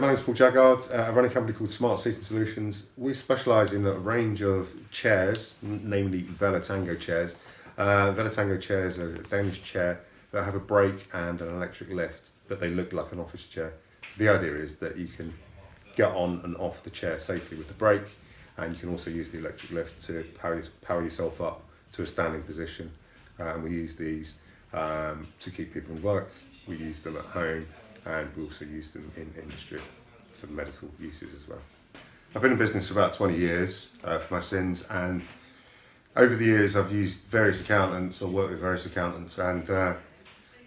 my name's Paul Jaggard. I run a company called Smart Seating Solutions. We specialise in a range of chairs, namely Velatango chairs. Velatango chairs are a Danish chair that have a brake and an electric lift, but they look like an office chair. So the idea is that you can get on and off the chair safely with the brake, and you can also use the electric lift to power yourself up to a standing position. We use these to keep people in work. We use them at home, and we also use them in industry for medical uses as well. I've been in business for about 20 years for my sins, and over the years I've used various accountants or worked with various accountants, and the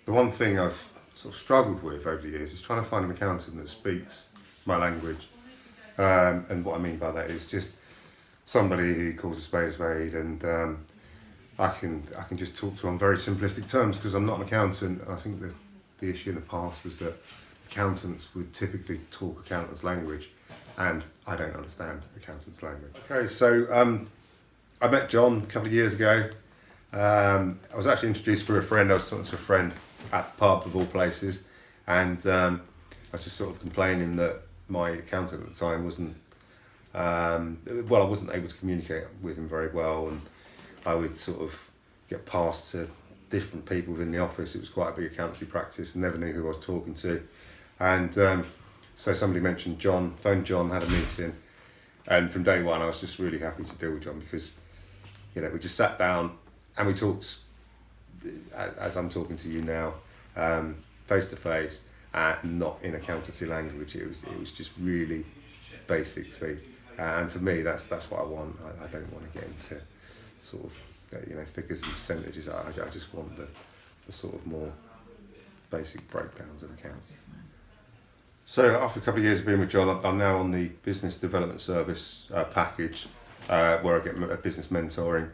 one thing I've sort of struggled with over the years is trying to find an accountant that speaks my language. And what I mean by that is just somebody who calls a spade, and I can just talk to on very simplistic terms, because I'm not an accountant. I think the issue in the past was that accountants would typically talk accountants' language, and I don't understand accountants' language. Okay, so I met John a couple of years ago. I was actually introduced through a friend. I was talking to a friend at the pub, of all places, and I was just sort of complaining that my accountant at the time wasn't, I wasn't able to communicate with him very well, and I would sort of get passed to different people within the office. It was quite a big accountancy practice, and never knew who I was talking to. And so somebody mentioned John, phoned John, had a meeting, and from day one I was just really happy to deal with John, because we just sat down and we talked as I'm talking to you now, face to face, and not in accountancy language. It was just really basic speak, and for me that's what I want. I don't want to get into sort of figures and percentages. I just want the sort of more basic breakdowns of accounts. So after a couple of years of being with John, I'm now on the business development service package, where I get business mentoring,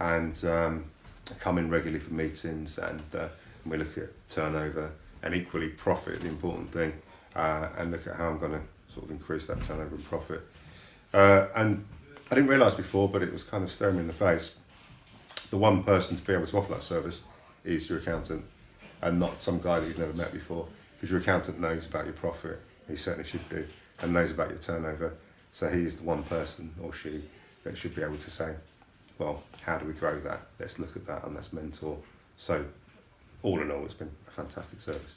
and I come in regularly for meetings, and we look at turnover and equally profit, the important thing, and look at how I'm going to sort of increase that turnover and profit. And I didn't realise before, but it was kind of staring me in the face. The one person to be able to offer that service is your accountant, and not some guy that you've never met before, because your accountant knows about your profit, he certainly should do, and knows about your turnover. So he is the one person, or she, that should be able to say, well, how do we grow that? Let's look at that and let's mentor. So all in all, it's been a fantastic service.